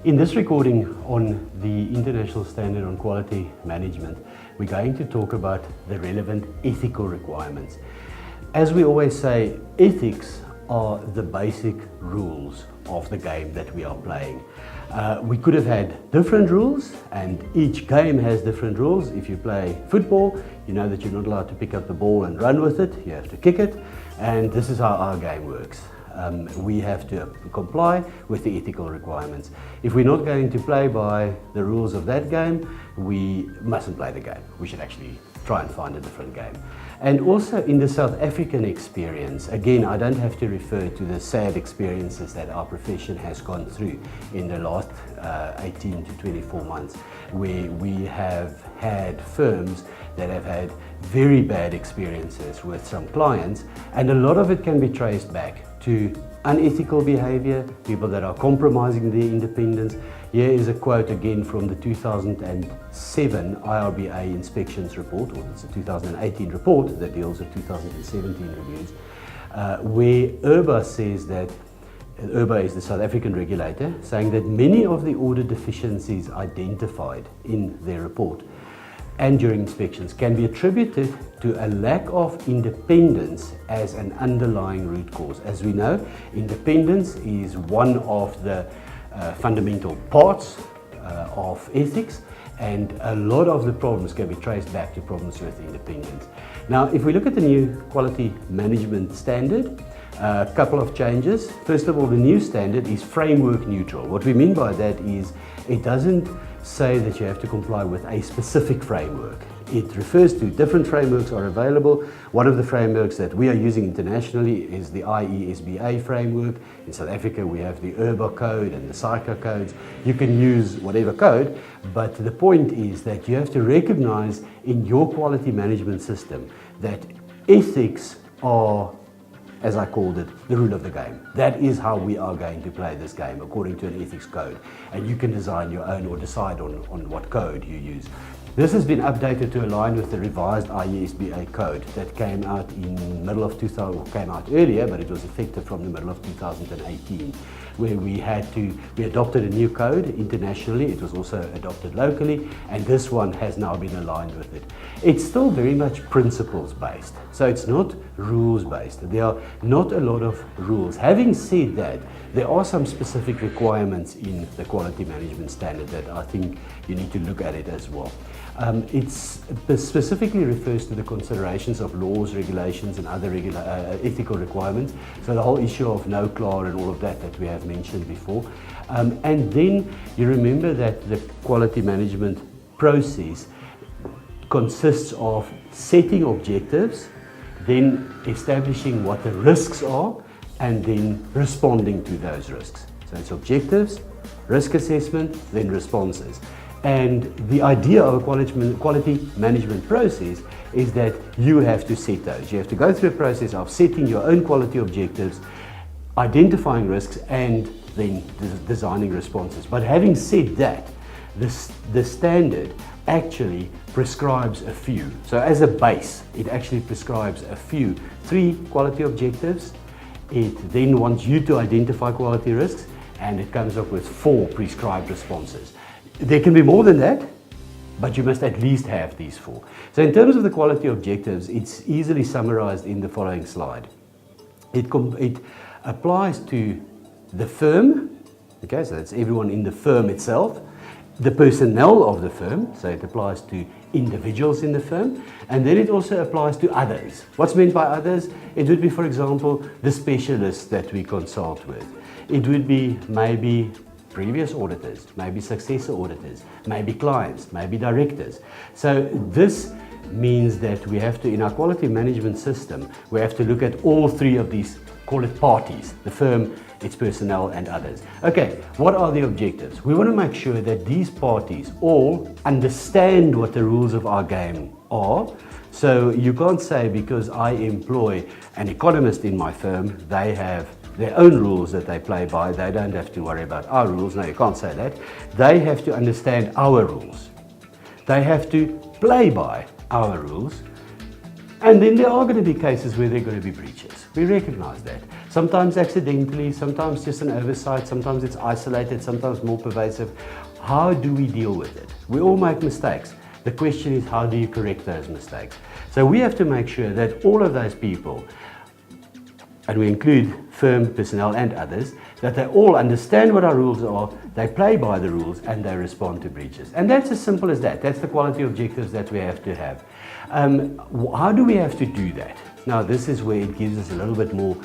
In this recording on the International Standard on Quality Management, we're going to talk about the relevant ethical requirements. As we always say, ethics are the basic rules of the game that we are playing. We could have had different rules, and each game has different rules. If you play football, you know that you're not allowed to pick up the ball and run with it. You have to kick it, and this is how our game works. We have to comply with the ethical requirements. If we're not going to play by the rules of that game, we mustn't play the game. We should actually try and find a different game. And also in the South African experience, again, I don't have to refer to the sad experiences that our profession has gone through in the last 18 to 24 months, where we have had firms that have had very bad experiences with some clients, and a lot of it can be traced back to unethical behavior, people that are compromising their independence. Here is a quote again from the 2007 IRBA inspections report, or it's a 2018 report that deals with 2017 reviews, where IRBA says that, IRBA is the South African regulator, saying that many of the audit deficiencies identified in their report and during inspections can be attributed to a lack of independence as an underlying root cause. As we know, independence is one of the fundamental parts of ethics, and a lot of the problems can be traced back to problems with independence. Now, if we look at the new quality management standard, a couple of changes. First of all, the new standard is framework neutral. What we mean by that is it doesn't say that you have to comply with a specific framework. It refers to different frameworks are available. One of the frameworks that we are using internationally is the IESBA framework. In South Africa, we have the IRBA code and the SAICA codes. You can use whatever code, but the point is that you have to recognize in your quality management system that ethics are, as I called it, the rule of the game. That is how we are going to play this game according to an ethics code. And you can design your own or decide on what code you use. This has been updated to align with the revised IESBA code that came out in middle of 2000, or came out earlier, but it was effective from the middle of 2018, where we adopted a new code internationally. It was also adopted locally, and this one has now been aligned with it. It's still very much principles based, so it's not rules based. There are not a lot of rules. Having said that, there are some specific requirements in the quality management standard that I think you need to look at it as well. It specifically refers to the considerations of laws, regulations and other ethical requirements. So the whole issue of no CLAR and all of that we have mentioned before. And then you remember that the quality management process consists of setting objectives, then establishing what the risks are, and then responding to those risks. So it's objectives, risk assessment, then responses. And the idea of a quality management process is that you have to set those. You have to go through a process of setting your own quality objectives, identifying risks, and then designing responses. But having said that, the standard actually prescribes a few. So as a base, it actually prescribes a few. 3 quality objectives. It then wants you to identify quality risks, and it comes up with 4 prescribed responses. There can be more than that, but you must at least have these 4. So in terms of the quality objectives, it's easily summarized in the following slide. It applies to the firm, okay, so that's everyone in the firm itself, the personnel of the firm, so it applies to individuals in the firm, and then it also applies to others. What's meant by others? It would be, for example, the specialists that we consult with. It would be maybe previous auditors, maybe successor auditors, maybe clients, maybe directors. So this means that we have to, in our quality management system, we have to look at all 3 of these, call it parties, the firm, its personnel and others. Okay, what are the objectives? We want to make sure that these parties all understand what the rules of our game are. So you can't say because I employ an economist in my firm, they have their own rules that they play by, they don't have to worry about our rules. No, you can't say that. They have to understand our rules. They have to play by our rules. And then there are going to be cases where there are going to be breaches. We recognize that. sometimes accidentally, sometimes just an oversight, sometimes it's isolated, sometimes more pervasive. How do we deal with it? We all make mistakes. The question is, how do you correct those mistakes? So we have to make sure that all of those people, and we include firm personnel and others, that they all understand what our rules are, they play by the rules, and they respond to breaches. And that's as simple as that. That's the quality objectives that we have to have. How do we have to do that? Now, this is where it gives us a little bit more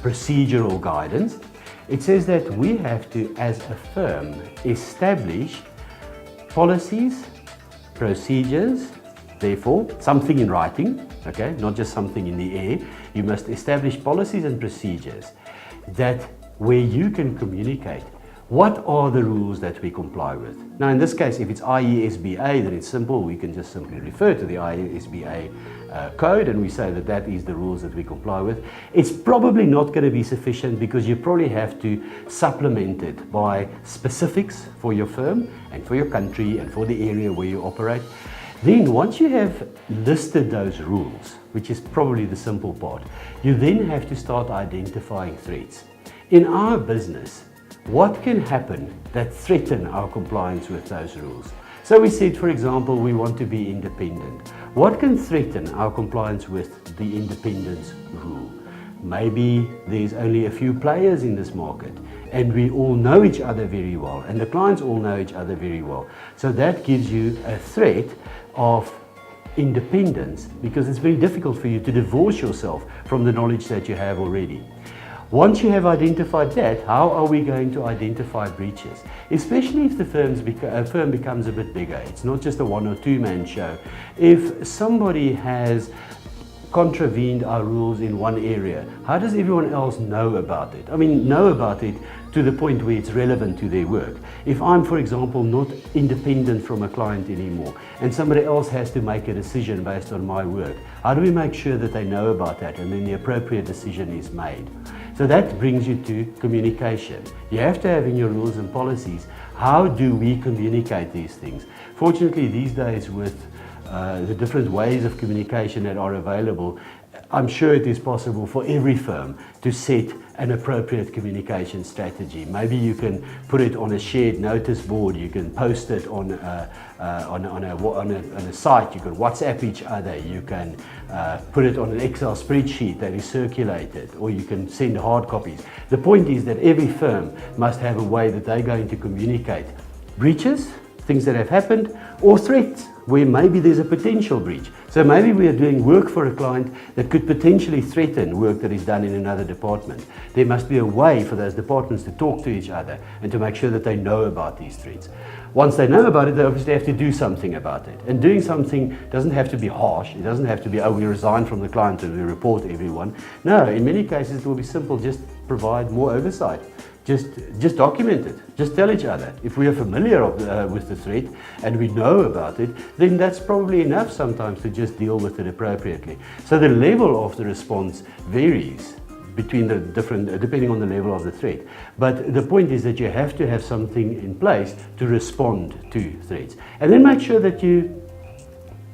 procedural guidance. It says that we have to, as a firm, establish policies, procedures, therefore something in writing, okay, not just something in the air. You must establish policies and procedures that where you can communicate what are the rules that we comply with. Now in this case, if it's IESBA, then it's simple. We can just simply refer to the IESBA code and we say that that is the rules that we comply with. It's probably not going to be sufficient because you probably have to supplement it by specifics for your firm and for your country and for the area where you operate. Then once you have listed those rules, which is probably the simple part, you then have to start identifying threats. In our business, what can happen that threaten our compliance with those rules? So we said, for example, we want to be independent. What can threaten our compliance with the independence rule? Maybe there's only a few players in this market and we all know each other very well and the clients all know each other very well. So that gives you a threat of independence because it's very difficult for you to divorce yourself from the knowledge that you have already. Once you have identified that, how are we going to identify breaches? Especially if the firm becomes a bit bigger. It's not just a one or two man show. If somebody has contravened our rules in one area, how does everyone else know about it? I mean, know about it to the point where it's relevant to their work. If I'm, for example, not independent from a client anymore and somebody else has to make a decision based on my work, how do we make sure that they know about that and then the appropriate decision is made? So that brings you to communication. You have to have in your rules and policies, how do we communicate these things? Fortunately, these days with the different ways of communication that are available, I'm sure it is possible for every firm to set an appropriate communication strategy. Maybe you can put it on a shared notice board, you can post it on a site, you can WhatsApp each other, you can put it on an Excel spreadsheet that is circulated, or you can send hard copies. The point is that every firm must have a way that they're going to communicate breaches, things that have happened, or threats where maybe there's a potential breach. So maybe we are doing work for a client that could potentially threaten work that is done in another department. There must be a way for those departments to talk to each other and to make sure that they know about these threats. Once they know about it, they obviously have to do something about it. And doing something doesn't have to be harsh. It doesn't have to be, oh, we resign from the client and we report everyone. No, in many cases it will be simple, just provide more oversight. Just document it. Just tell each other. If we are familiar with the threat and we know about it, then that's probably enough sometimes to just deal with it appropriately. So the level of the response varies between the different, depending on the level of the threat. But the point is that you have to have something in place to respond to threats. And then make sure that you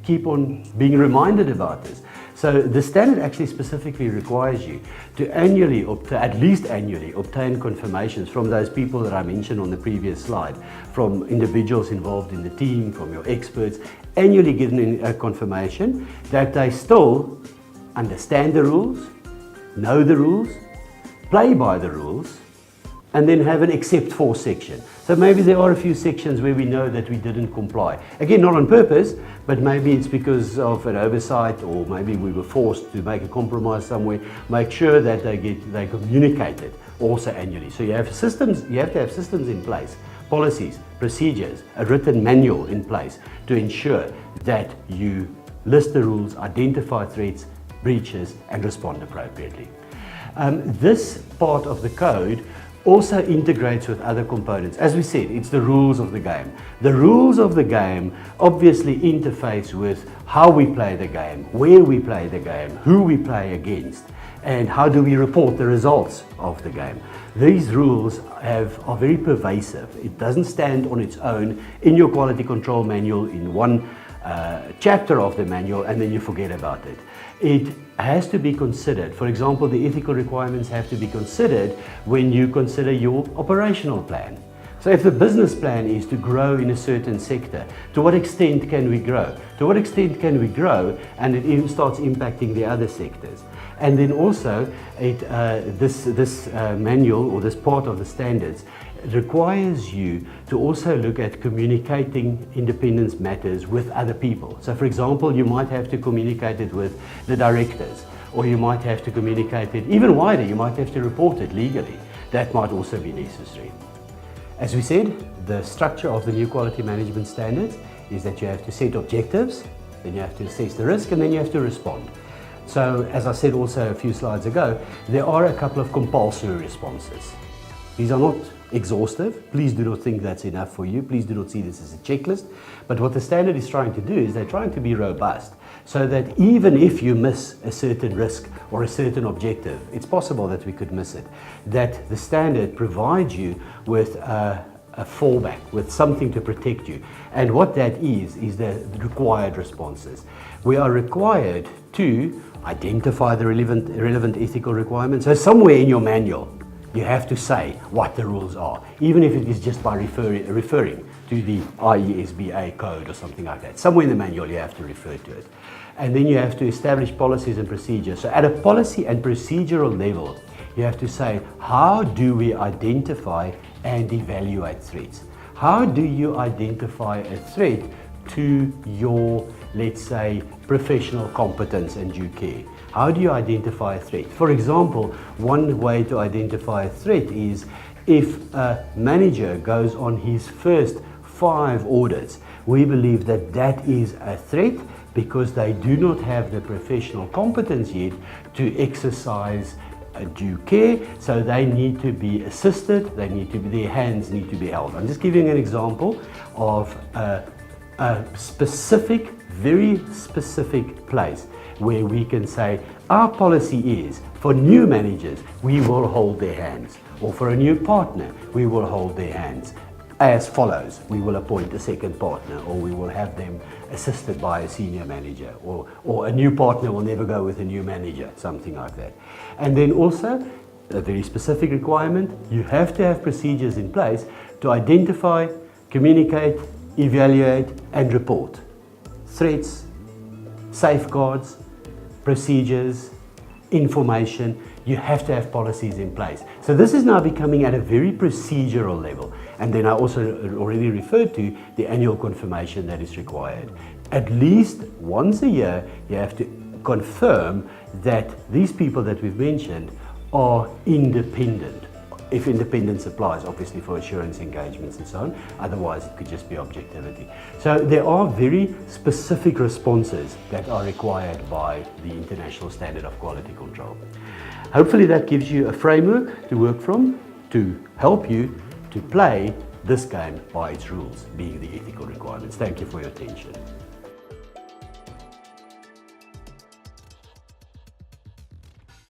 keep on being reminded about this. So the standard actually specifically requires you to annually, at least annually, obtain confirmations from those people that I mentioned on the previous slide, from individuals involved in the team, from your experts, annually given a confirmation that they still understand the rules, know the rules, play by the rules, and then have an except for section. So maybe there are a few sections where we know that we didn't comply. Again, not on purpose, but maybe it's because of an oversight, or maybe we were forced to make a compromise somewhere. Make sure that they communicate it also annually. So you have systems, you have to have systems in place, policies, procedures, a written manual in place to ensure that you list the rules, identify threats, breaches, and respond appropriately. This part of the code also integrates with other components. As we said, it's the rules of the game. The rules of the game obviously interface with how we play the game, where we play the game, who we play against, and how do we report the results of the game. These rules are very pervasive. It doesn't stand on its own in your quality control manual in one chapter of the manual and then you forget about it. It has to be considered. For example, the ethical requirements have to be considered when you consider your operational plan. So if the business plan is to grow in a certain sector, to what extent can we grow? To what extent can we grow and it even starts impacting the other sectors? And then also, this manual or this part of the standards requires you to also look at communicating independence matters with other people. So for example, you might have to communicate it with the directors, or you might have to communicate it even wider, you might have to report it legally. That might also be necessary. As we said, the structure of the new quality management standards is that you have to set objectives, then you have to assess the risk, and then you have to respond. So, as I said also a few slides ago, there are a couple of compulsory responses. These are not exhaustive. Please do not think that's enough for you. Please do not see this as a checklist. But what the standard is trying to do is they're trying to be robust, so that even if you miss a certain risk or a certain objective, it's possible that we could miss it, that the standard provides you with a fallback, with something to protect you. And what that is the required responses. We are required to identify the relevant ethical requirements. So somewhere in your manual, you have to say what the rules are, even if it is just by referring to the IESBA code or something like that. Somewhere in the manual you have to refer to it. And then you have to establish policies and procedures. So at a policy and procedural level, you have to say, how do we identify and evaluate threats? How do you identify a threat to your, let's say, professional competence and due care? How do you identify a threat? For example, one way to identify a threat is if a manager goes on his first 5 audits, we believe that that is a threat because they do not have the professional competence yet to exercise due care, so they need to be assisted, their hands need to be held. I'm just giving an example of a specific, very specific place where we can say our policy is for new managers we will hold their hands, or for a new partner we will hold their hands as follows: we will appoint a second partner, or we will have them assisted by a senior manager, or a new partner will never go with a new manager, something like that. And then also a very specific requirement, you have to have procedures in place to identify, communicate, evaluate and report threats, safeguards, procedures, information. You have to have policies in place. So this is now becoming at a very procedural level. And then I also already referred to the annual confirmation that is required. At least once a year, you have to confirm that these people that we've mentioned are independent. If independence applies, obviously for assurance engagements and so on, otherwise it could just be objectivity. So there are very specific responses that are required by the International Standard of Quality Control. Hopefully that gives you a framework to work from to help you to play this game by its rules, being the ethical requirements. Thank you for your attention.